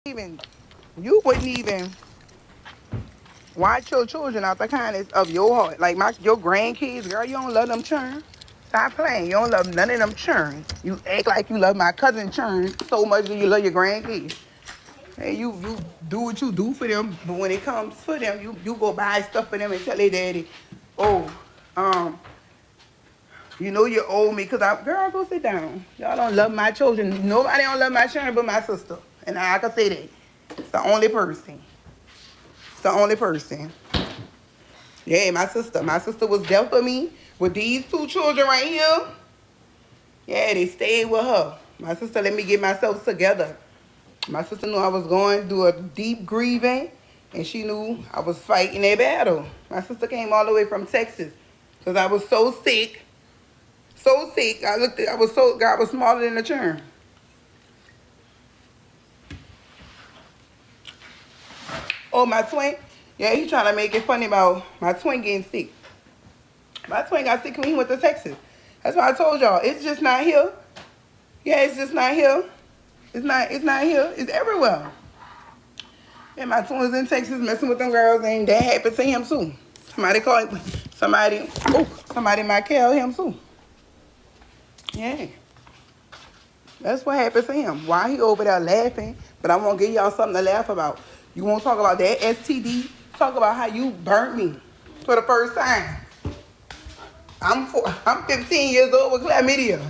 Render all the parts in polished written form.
Even you wouldn't even watch your children out the kindness of your heart. Like your grandkids, girl, you don't love them churn. Stop playing. You don't love none of them churn. You act like you love my cousin churn so much that you love your grandkids. And you do what you do for them, but when it comes for them, you go buy stuff for them and tell their daddy, oh, you know you owe me, girl, go sit down. Y'all don't love my children. Nobody don't love my children but my sister. And I can say that. It's the only person. It's the only person. Yeah, my sister. My sister was there for me with these two children right here. Yeah, they stayed with her. My sister let me get myself together. My sister knew I was going through a deep grieving, and she knew I was fighting a battle. My sister came all the way from Texas because I was so sick. So sick. God was smaller than a churn. Oh, my twin? Yeah, he trying to make it funny about my twin getting sick. My twin got sick when he went to Texas. That's why I told y'all, it's just not here. Yeah, it's just not here. It's not here. It's everywhere. And my twin was in Texas messing with them girls, and that happened to him too. Somebody might kill him too. Yeah. That's what happened to him. Why he over there laughing? But I want to give y'all something to laugh about. You want to talk about that STD? Talk about how you burnt me for the first time. I'm 15 years old with chlamydia.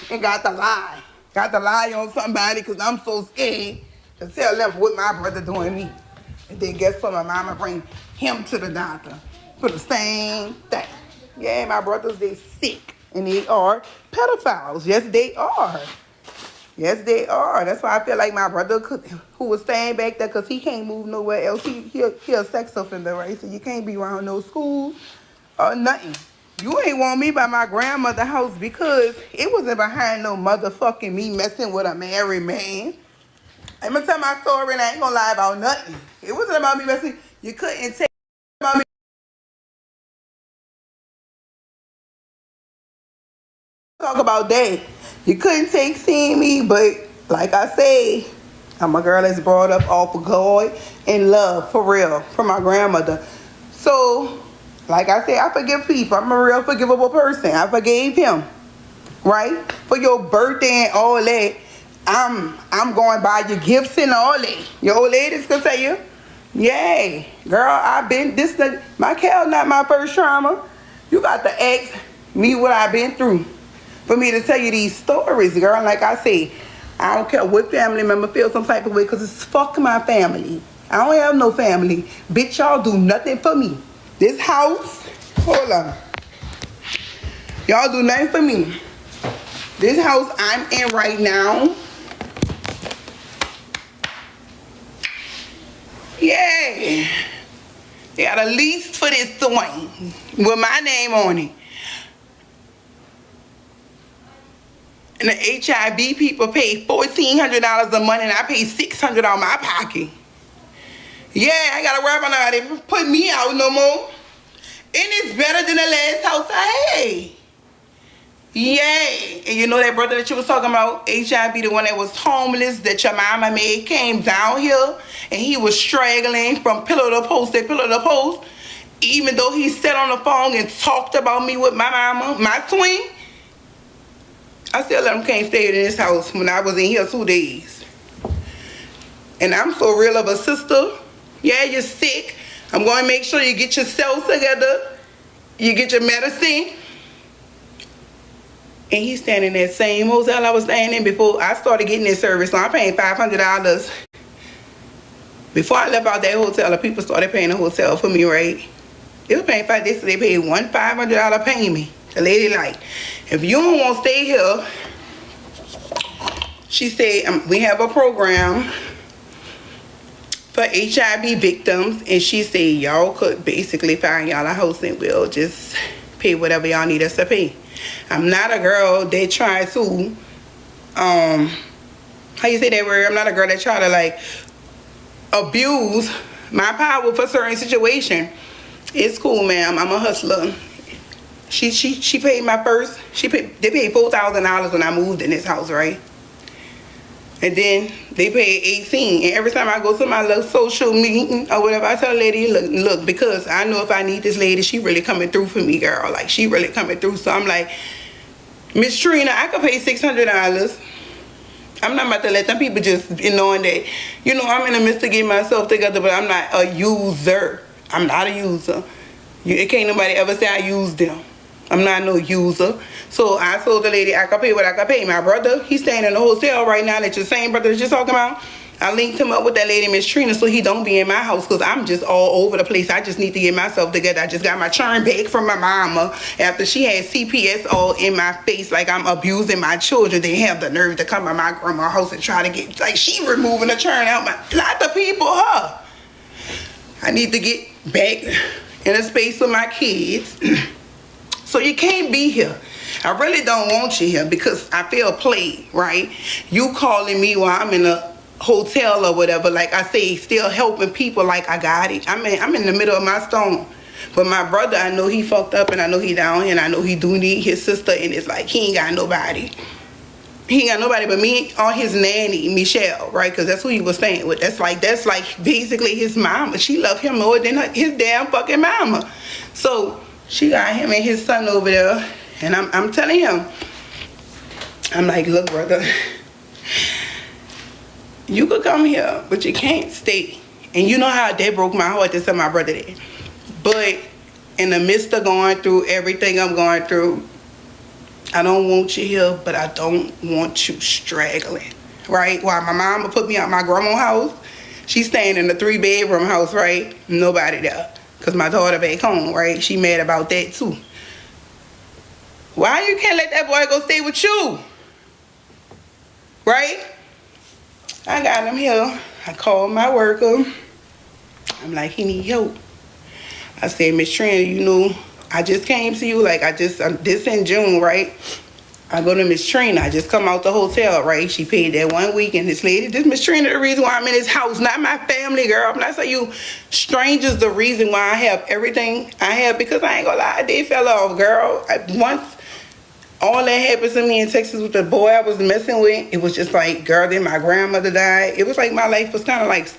And got to lie. Got to lie on somebody because I'm so scared to tell them what my brother doing me. And then guess what? My mama bring him to the doctor for the same thing. Yeah, my brothers, they sick. And they are pedophiles. Yes, they are. Yes, they are. That's why I feel like my brother, who was staying back there, because he can't move nowhere else. He a sex offender, right? So you can't be around no school or nothing. You ain't want me by my grandmother's house because it wasn't behind no motherfucking me messing with a married man. I'm going to tell my story and I ain't going to lie about nothing. It wasn't about me messing. You couldn't take about me. Talk about that. You couldn't take seeing me, but like I say, I'm a girl that's brought up off of God and love, for real, from my grandmother. So, like I say, I forgive people. I'm a real forgivable person. I forgave him, right? For your birthday and all that, I'm going to buy you gifts and all that. Your old ladies can tell you, yay, girl, my Cal not my first trauma. You got to ask me what I've been through for me to tell you these stories, girl. Like I say, I don't care what family member feels some type of way because it's fuck my family. I don't have no family. Bitch, y'all do nothing for me. This house, hold on. Y'all do nothing for me. This house I'm in right now, yeah, they got a lease for this thing with my name on it. And the HIV people pay $1,400 a month and I pay $600 out of my pocket. Yeah, I gotta worry about nobody put me out no more. And it's better than the last house I had. Yay. And you know that brother that you was talking about, HIV, the one that was homeless, that your mama made, came down here and he was straggling from pillar to post to pillar to post. Even though he sat on the phone and talked about me with my mama, my twin, I still let him can't stay in this house when I was in here 2 days. And I'm so real of a sister. Yeah, you're sick. I'm going to make sure you get yourself together. You get your medicine. And he's staying in that same hotel I was staying in before I started getting this service. So I'm paying $500. Before I left out that hotel, the people started paying the hotel for me, right? They were paying they paid one $500 payment. The lady like, if you don't want to stay here, she said, we have a program for HIV victims. And she said, y'all could basically find y'all a house and we'll just pay whatever y'all need us to pay. I'm not a girl that try to, how you say that word? I'm not a girl that try to like abuse my power for certain situation. It's cool, ma'am. I'm a hustler. She paid my first, they paid $4,000 when I moved in this house, right? And then they pay 18. And every time I go to my little social meeting or whatever, I tell the lady, look, because I know if I need this lady, she really coming through for me, girl. Like, she really coming through. So I'm like, Miss Trina, I could pay $600. I'm not about to let them people just, knowing that, I'm in the midst of getting myself together, but I'm not a user. I'm not a user. It can't nobody ever say I use them. I'm not no user. So I told the lady I could pay what I could pay. My brother, he's staying in the hotel right now. That's your same brother that you're talking about. I linked him up with that lady, Miss Trina, so he don't be in my house because I'm just all over the place. I just need to get myself together. I just got my churn back from my mama after she had CPS all in my face like I'm abusing my children. They have the nerve to come to my grandma's house and try to get, like, she removing the churn out my, not the people, her. I need to get back in a space with my kids. So you can't be here. I really don't want you here because I feel played, right? You calling me while I'm in a hotel or whatever, like I say, still helping people like I got it. I'm in the middle of my storm. But my brother, I know he fucked up and I know he down here and I know he do need his sister and it's like he ain't got nobody. He ain't got nobody but me or his nanny, Michelle, right? Because that's who he was staying with. That's like basically his mama. She loved him more than his damn fucking mama. So she got him and his son over there. And I'm telling him, I'm like, look, brother, you could come here, but you can't stay. And you know how that broke my heart to tell my brother that. But in the midst of going through everything I'm going through, I don't want you here, but I don't want you straggling, right? While my mama put me out my grandma's house, she's staying in a 3-bedroom house, right? Nobody there. Because my daughter back home, right? She mad about that too. Why you can't let that boy go stay with you? Right? I got him here. I called my worker. I'm like, he need help. I said, Miss Trina, I just came to you. Like, this in June, right? I go to Miss Trina. I just come out the hotel, right? She paid that 1 week. And this lady, this Miss Trina, the reason why I'm in this house, not my family, girl. I'm not saying you strangers the reason why I have everything I have. Because I ain't gonna lie, they fell off, girl. Once all that happened to me in Texas with the boy I was messing with, it was just like, girl, then my grandmother died. It was like my life was kind of like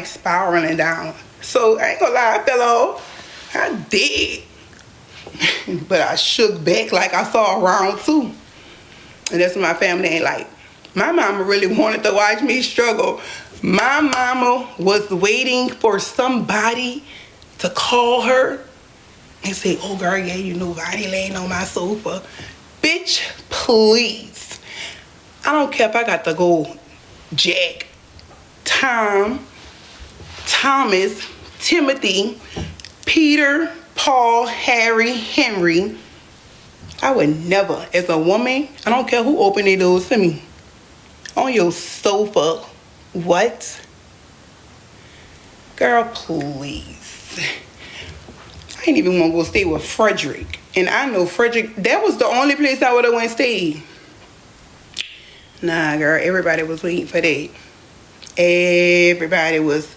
spiraling down. So I ain't gonna lie, I fell off. I did. But I shook back like I saw around too. And that's what my family ain't like. My mama really wanted to watch me struggle. My mama was waiting for somebody to call her and say, oh girl, yeah, Vonnie laying on my sofa. Bitch, please. I don't care if I got to go Jack, Tom, Thomas, Timothy, Peter, Paul, Harry, Henry. I would never, as a woman, I don't care who opened their doors to me. On your sofa. What? Girl, please. I ain't even want to go stay with Frederick. And I know Frederick, that was the only place I would have went and stayed. Nah, girl, everybody was waiting for that. Everybody was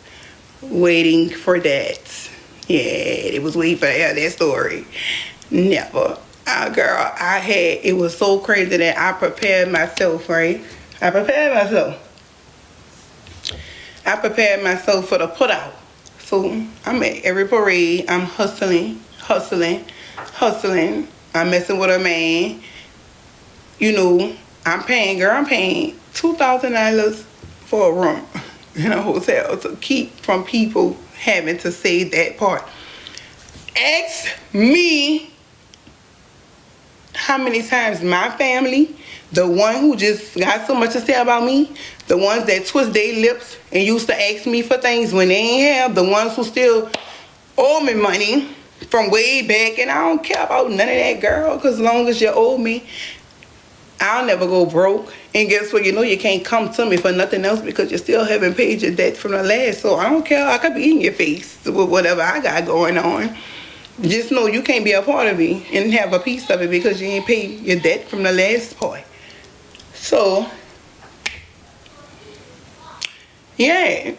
waiting for that. Yeah, it was waiting for that story. Never. Girl, it was so crazy that I prepared myself, right? I prepared myself for the put out. So I'm at every parade. I'm hustling. I'm messing with a man. I'm paying $2,000 for a room in a hotel to keep from people having to say that part. Ask me how many times my family, the one who just got so much to say about me, the ones that twist their lips and used to ask me for things when they ain't have, the ones who still owe me money from way back, and I don't care about none of that, girl, because as long as you owe me, I'll never go broke. And guess what? You can't come to me for nothing else because you still haven't paid your debt from the last. So I don't care. I could be in your face with whatever I got going on. Just know you can't be a part of me and have a piece of it because you ain't paid your debt from the last part. So, yeah.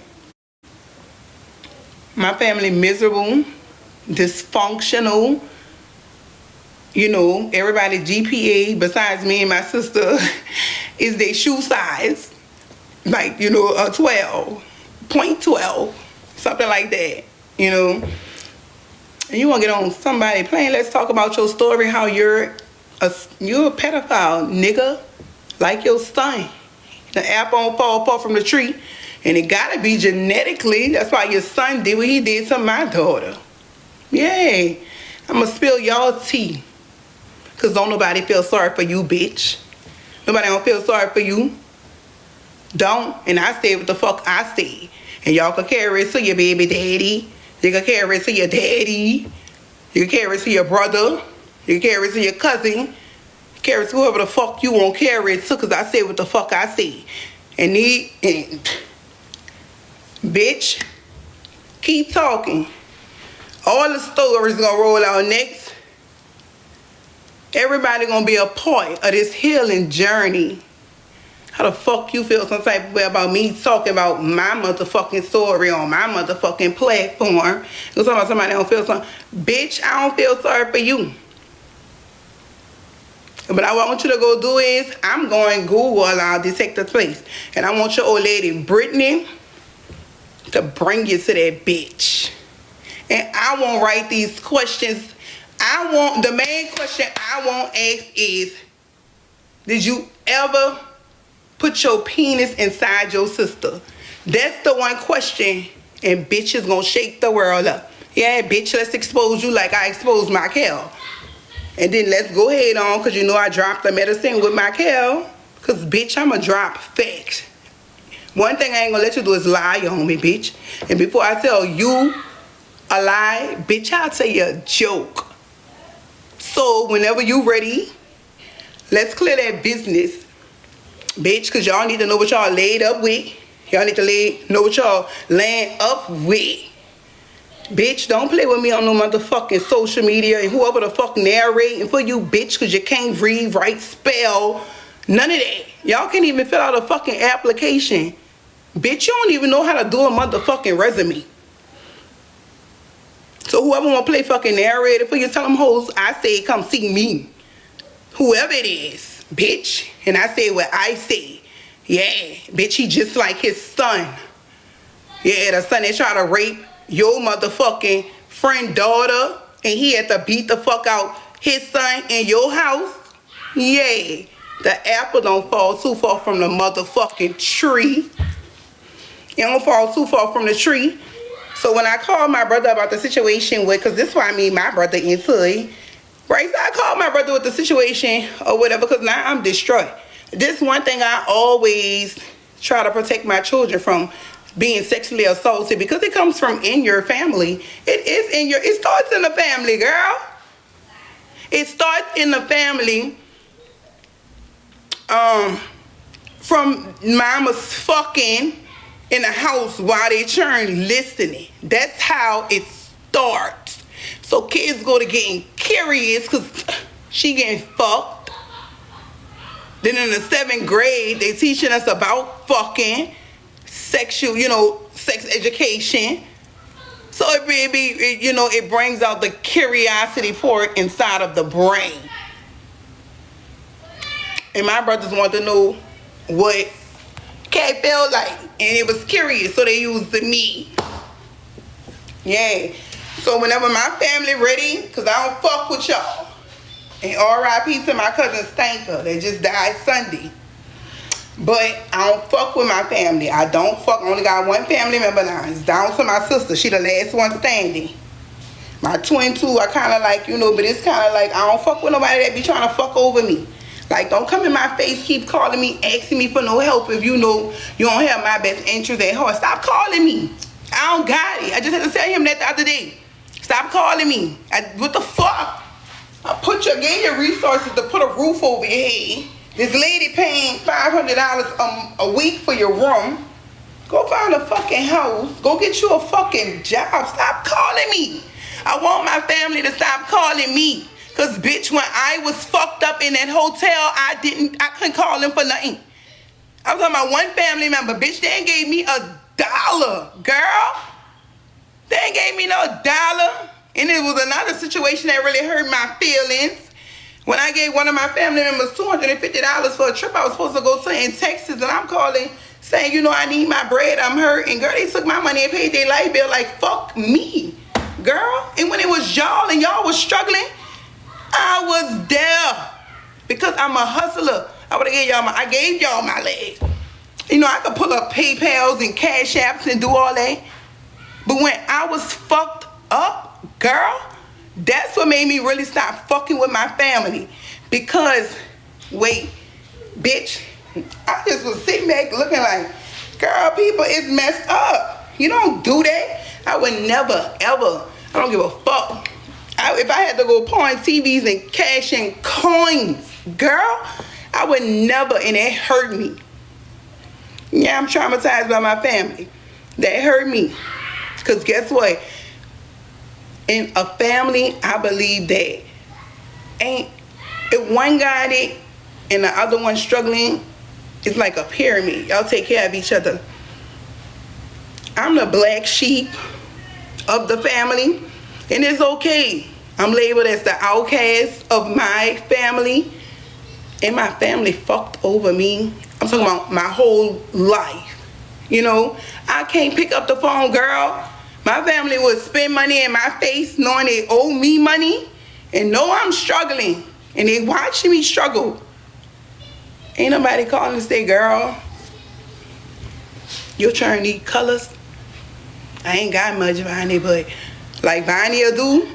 My family miserable, dysfunctional. Everybody GPA besides me and my sister is their shoe size. like, you know, a 12.12, something like that, you know. And you want to get on somebody playing, let's talk about your story, how you're a pedophile, nigga, like your son. The apple don't fall far from the tree, and it gotta be genetically. That's why your son did what he did to my daughter. Yay. I'ma spill y'all tea. Cause don't nobody feel sorry for you, bitch. Nobody don't feel sorry for you. Don't. And I say what the fuck I say. And y'all can carry it to your baby daddy. You can carry it to your daddy. You can carry it to your brother. You can carry it to your cousin. Carry it to whoever the fuck you want carry it to, cause I say what the fuck I say. And bitch, keep talking. All the stories gonna roll out next. Everybody gonna be a part of this healing journey. How the fuck you feel some type of way about me talking about my motherfucking story on my motherfucking platform? Cause somebody don't feel something. Bitch, I don't feel sorry for you. But what I want you to go do is, I'm going Google detector place. And I want your old lady, Brittany, to bring you to that bitch. And I won't write these questions. The main question I won't ask is, did you ever put your penis inside your sister? That's the one question, and bitch is gonna shake the world up. Yeah, bitch, let's expose you like I exposed Michael. And then let's go ahead on, because you know I dropped the medicine with Michael. Because, bitch, I'm going to drop facts. One thing I ain't going to let you do is lie on me, bitch. And before I tell you a lie, bitch, I'll tell you a joke. So, whenever you ready, let's clear that business, bitch, because y'all need to know what y'all laid up with. Y'all need to know what y'all laying up with. Bitch, don't play with me on no motherfucking social media and whoever the fuck narrating for you, bitch, because you can't read, write, spell, none of that. Y'all can't even fill out a fucking application. Bitch, you don't even know how to do a motherfucking resume. So whoever want to play fucking narrator for you, tell them hoes, I say come see me. Whoever it is, bitch. And I say what I say. Yeah, bitch, he just like his son. Yeah, the son that tried to rape your motherfucking friend daughter, and he had to beat the fuck out his son in your house. Yeah, the apple don't fall too far from the motherfucking tree. It don't fall too far from the tree. So when I called my brother about the situation with, because this is why I mean my brother into it, right? So I called my brother with the situation or whatever, because now I'm distraught. This one thing I always try to protect my children from, being sexually assaulted, because it comes from in your family. It starts in the family, girl. It starts in the family. From mama's fucking in the house while they churn listening. That's how it starts. So kids go to getting curious because she getting fucked. Then in the 7th grade, they teaching us about fucking. Sexual, sex education. So it brings out the curiosity part inside of the brain. And my brothers want to know what cat felt like, and it was curious, so they used the me. Yeah. So whenever my family ready, cause I don't fuck with y'all. And R.I.P. to my cousin Stanker that just died Sunday. But I don't fuck with my family. I don't fuck. I only got one family member now. It's down to my sister. She the last one standing. My twin too, I kind of like, but it's kind of like I don't fuck with nobody that be trying to fuck over me. Like, don't come in my face, keep calling me, asking me for no help if you know you don't have my best interest at heart. Stop calling me. I don't got it. I just had to tell him that the other day. Stop calling me. What the fuck? Gave you resources to put a roof over your head. This lady paying $500 a week for your room. Go find a fucking house. Go get you a fucking job. Stop calling me. I want my family to stop calling me. Cause bitch, when I was fucked up in that hotel, I couldn't call them for nothing. I was talking about one family member. Bitch, they ain't gave me $1, girl. They ain't gave me no $1. And it was another situation that really hurt my feelings. When I gave one of my family members $250 for a trip I was supposed to go to in Texas, and I'm calling saying, you know, I need my bread, I'm hurt. And girl, they took my money and paid their light bill. Like, fuck me, girl. And when it was y'all and y'all was struggling, I was there. Because I'm a hustler. I gave y'all my legs. You know, I could pull up PayPals and Cash Apps and do all that. But when I was fucked up, girl, that's what made me really stop fucking with my family. Because, wait, bitch, I just was sitting back looking like, girl, people is messed up. You don't do that. I would never, ever. I don't give a fuck. If I had to go pawn TVs and cash in coins, girl, I would never, and it hurt me. Yeah, I'm traumatized by my family. That hurt me. Because guess what? In a family, I believe that if one got it and the other one struggling, it's like a pyramid. Y'all take care of each other. I'm the black sheep of the family, and it's okay. I'm labeled as the outcast of my family, and my family fucked over me. I'm talking about my whole life. You know, I can't pick up the phone, girl. My family would spend money in my face knowing they owe me money and know I'm struggling, and they watching me struggle. Ain't nobody calling to say, girl, your churn need colors. I ain't got much, Vonnie, but like Vonnie will do,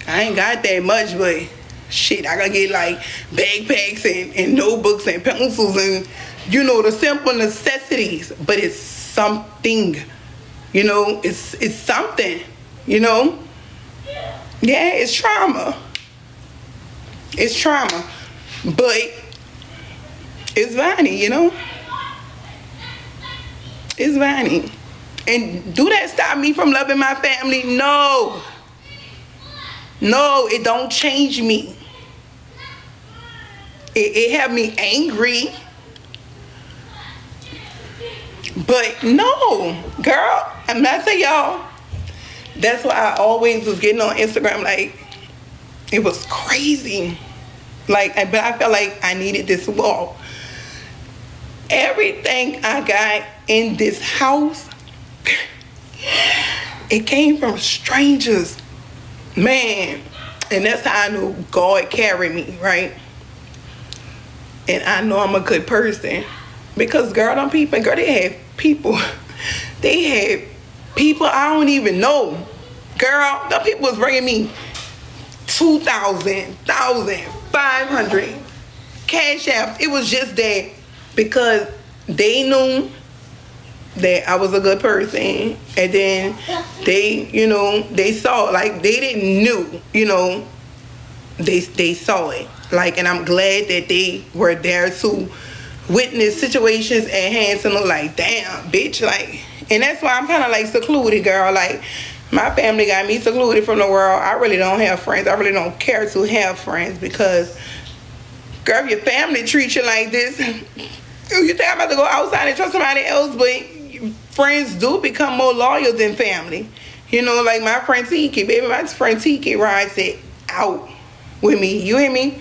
I ain't got that much, but shit, I gotta get like backpacks and notebooks and pencils and, you know, the simple necessities. But it's something, you know, it's something, you know. Yeah, it's trauma. It's trauma. But it's Vonnie, you know. It's Vonnie. And do that stop me from loving my family? No. No, it don't change me. It have me angry. But no, girl, I'm not saying y'all. That's why I always was getting on Instagram like, it was crazy. Like, but I felt like I needed this wall. Everything I got in this house, it came from strangers. Man, and that's how I knew God carried me, right? And I know I'm a good person. Because, girl, them people, girl, they had people. They had people I don't even know. Girl, them people was bringing me 2,000, 1,500 cash apps. It was just that because they knew that I was a good person, and then they, you know, they saw, like, they didn't knew, you know, they saw it. Like, and I'm glad that they were there to witness situations and hands and look like, damn, bitch, like, and that's why I'm kind of like secluded, girl. Like, my family got me secluded from the world. I really don't have friends. I really don't care to have friends because, girl, if your family treats you like this, you think I'm about to go outside and trust somebody else, but friends do become more loyal than family. You know, like my friend Tiki, baby, my friend Tiki rides it out with me. You hear me?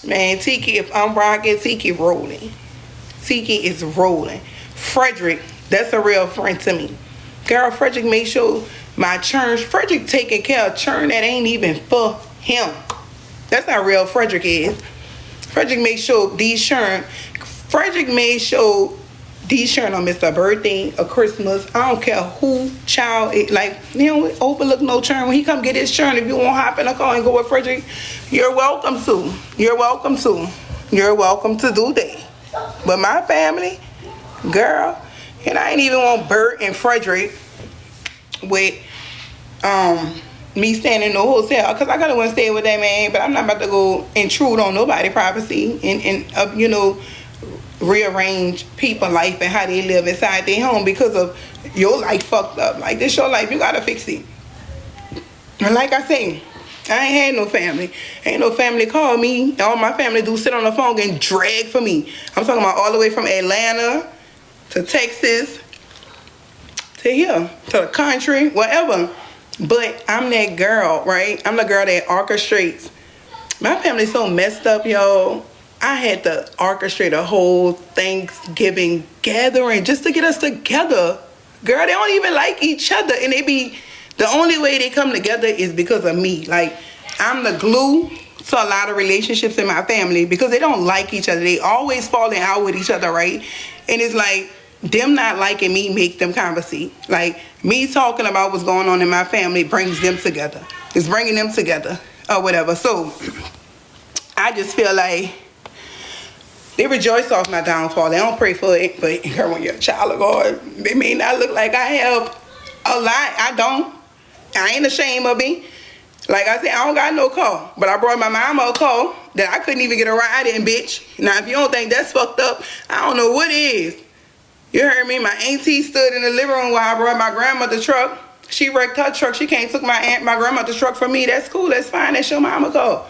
Man, Tiki, if I'm rocking, Tiki rolling. Tiki is rolling. Frederick, that's a real friend to me. Girl, Frederick made sure my churn, Frederick taking care of churn that ain't even for him. That's how real Frederick is. Frederick made sure these churn, Frederick made sure these churn don't miss a birthday, a Christmas. I don't care who child it, like, you know, overlook no churn. When he come get his churn, if you want to hop in a car and go with Frederick, you're welcome to. You're welcome to. You're welcome to do that. But my family, girl, and I ain't even want Bert and Frederick with me staying in no hotel, because I gotta want to stay with that man, but I'm not about to go intrude on nobody's privacy and you know, rearrange people's life and how they live inside their home because of your life fucked up. Like, this your life, you gotta fix it. And like I say, I ain't had no family. Ain't no family call me. All my family do sit on the phone and drag for me. I'm talking about all the way from Atlanta to Texas to here, to the country, whatever. But I'm that girl, right? I'm the girl that orchestrates. My family's so messed up, y'all. I had to orchestrate a whole Thanksgiving gathering just to get us together. Girl, they don't even like each other, and the only way they come together is because of me. Like, I'm the glue to a lot of relationships in my family because they don't like each other. They always falling out with each other, right? And it's like, them not liking me make them conversate. Like, me talking about what's going on in my family brings them together. It's bringing them together or whatever. So, I just feel like they rejoice off my downfall. They don't pray for it. But girl, when you're a child of God, it may not look like I have a lot. I don't. I ain't ashamed of it. Like I said, I don't got no car. But I brought my mama a car that I couldn't even get a ride in, bitch. Now, if you don't think that's fucked up, I don't know what is. You heard me? My auntie stood in the living room while I brought my grandmother's truck. She wrecked her truck. She came took my grandmother's truck from me. That's cool. That's fine. That's your mama car.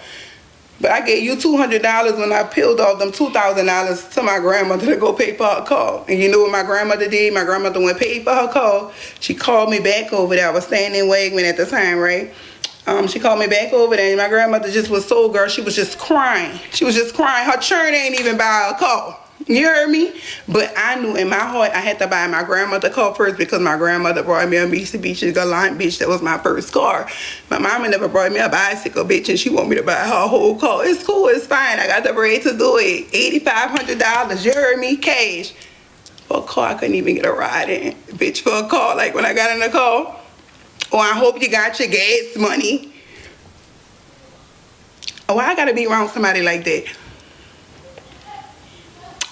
But I gave you $200 when I peeled off them $2,000 to my grandmother to go pay for her car. And you know what my grandmother did? My grandmother went pay for her car. She called me back over there. I was staying in Wegman at the time, right? She called me back over there, and my grandmother just was so, girl, she was just crying. She was just crying. Her children ain't even buy a car. You heard me? But I knew in my heart I had to buy my grandmother car first because my grandmother brought me a Mitsubishi Galant, bitch. That was my first car. My mama never brought me a bicycle, bitch, and she want me to buy her whole car. It's cool. It's fine. I got the bread to do it. $8,500. You heard me? Cash. For a car I couldn't even get a ride in. Bitch, for a car. Like when I got in the car. Oh, I hope you got your gas money. Oh, I got to be around somebody like that.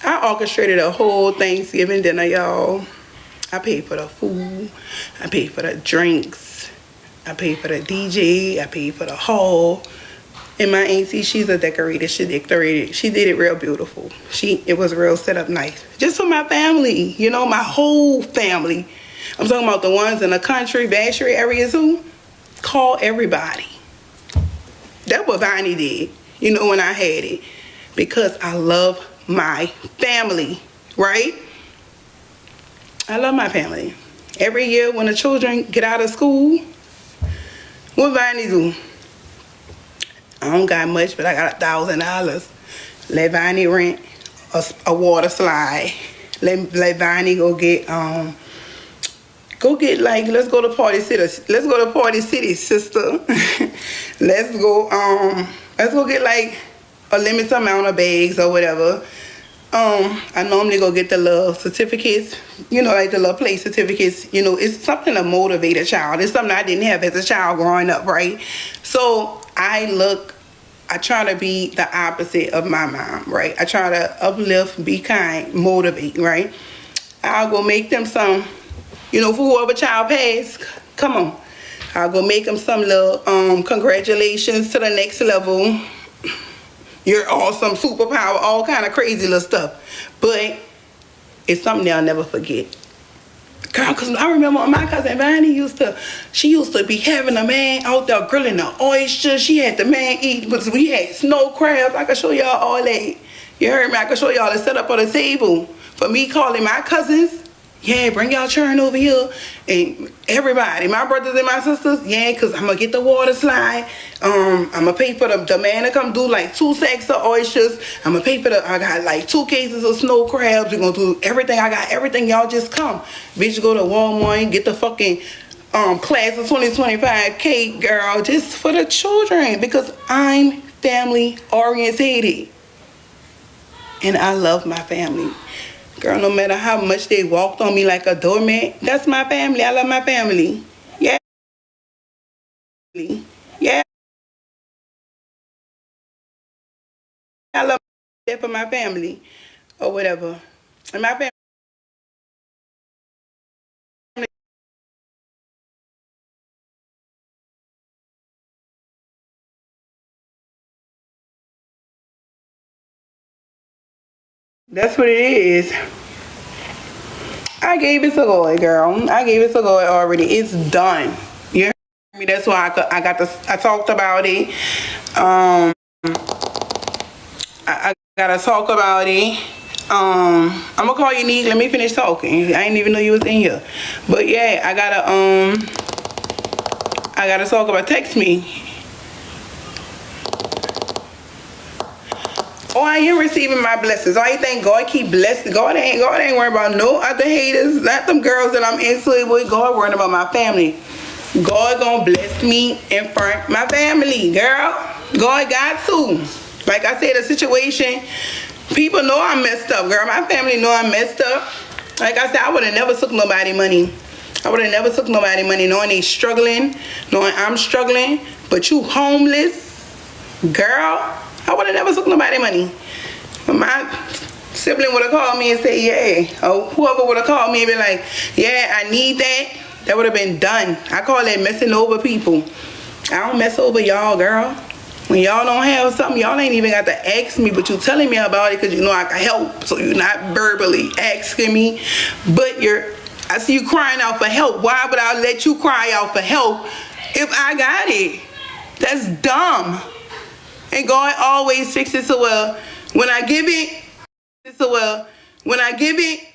I orchestrated a whole Thanksgiving dinner, y'all. I paid for the food. I paid for the drinks. I paid for the DJ. I paid for the hall. And my auntie, she's a decorator. She decorated. She did it real beautiful. It was real set up nice. Just for my family, you know, my whole family. I'm talking about the ones in the country, Bashary area too. Call everybody. That's what Vonnie did, you know, when I had it. Because I love my family, right? I love my family. Every year when the children get out of school, what Vonnie do? I don't got much, but I got $1,000. Let Vonnie rent a water slide. Let Vonnie go get like, let's go to Party City. Let's go to Party City, sister. let's go get like a limited amount of bags or whatever. I normally go get the little certificates, you know, like the little play certificates. You know, it's something to motivate a child. It's something I didn't have as a child growing up, right? So I try to be the opposite of my mom, right? I try to uplift, be kind, motivate, right? I'll go make them some, you know, for whoever child passed, come on. I'll go make them some little congratulations to the next level. You're awesome, superpower, all kind of crazy little stuff. But it's something they'll never forget. Girl, because I remember when my cousin Vonnie used to be having a man out there grilling the oysters. She had the man eat, but we had snow crabs. I can show y'all all that. You heard me? I can show y'all the setup on the table. For me calling my cousins, yeah, bring y'all churn over here. And everybody, my brothers and my sisters, yeah, because I'm going to get the water slide. I'm going to pay for the man to come do like 2 sacks of oysters. I'm going to pay for I got like 2 cases of snow crabs. We're going to do everything. I got everything. Y'all just come. Bitch, go to Walmart and get the fucking class of 2025 cake, girl, just for the children. Because I'm family orientated. And I love my family. Girl, no matter how much they walked on me like a doormat, that's my family. I love my family. Yeah. Yeah. I love that for my family or whatever. And my family, that's what it is. I gave it to God, girl. I gave it to God already. It's done. You heard me? That's why I talked about it. I gotta talk about it. I'm gonna call you, Neek. Let me finish talking. I didn't even know you was in here. But yeah, I gotta talk about, text me. Oh, I am receiving my blessings. Oh, you think God keep blessing? God ain't worried about no other haters. Not them girls that I'm into it with. God worrying about my family. God gonna bless me in front of my family, girl. God got to. Like I said, the situation, people know I'm messed up, girl. My family know I'm messed up. Like I said, I would have never took nobody money. I would have never took nobody money knowing they struggling, knowing I'm struggling. But you homeless, girl, I would have never took nobody money. But my sibling would have called me and said, yeah. Or whoever would have called me and be like, yeah, I need that. That would have been done. I call that messing over people. I don't mess over y'all, girl. When y'all don't have something, y'all ain't even got to ask me, but you telling me about it because you know I can help. So you're not verbally asking me, but I see you crying out for help. Why would I let you cry out for help if I got it? That's dumb. And God always fixes it so well. When I give it, so well. When I give it,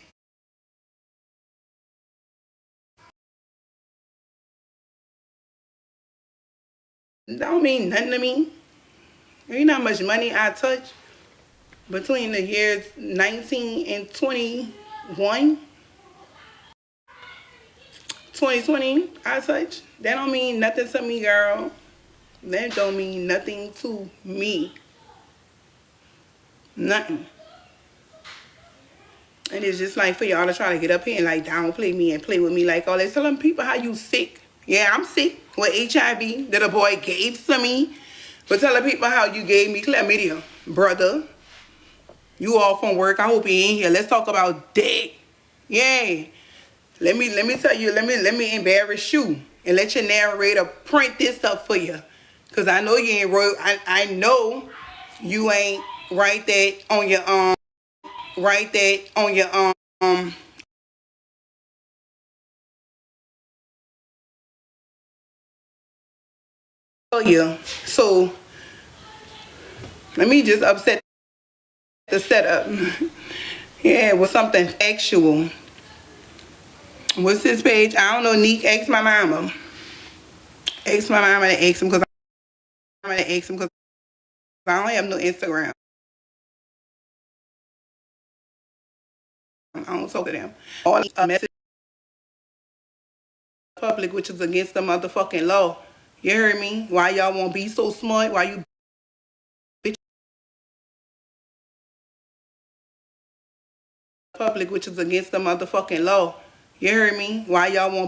don't mean nothing to me. There ain't not much money I touch between the years 19 and 21. 2020 I touch. That don't mean nothing to me, girl. That don't mean nothing to me. Nothing. And it's just like for y'all to try to get up here and like downplay me and play with me like all that. Telling people how you sick. Yeah, I'm sick with HIV that a boy gave to me. But telling people how you gave me chlamydia. Brother, you off from work. I hope you ain't here. Let's talk about that. Yeah. Let me tell you, let me embarrass you and let your narrator print this up for you. Cause I know you ain't wrote, I know you ain't write that on your you. So let me just upset the setup. Yeah, with something actual. What's this page? I don't know. Neek, ask my mama. Ask my mama to ask him because I don't have no Instagram. I don't talk to them. All a message public, which is against the motherfucking law. You heard me? Why y'all won't be so smart? Why you bitch public, which is against the motherfucking law? You heard me? Why y'all won't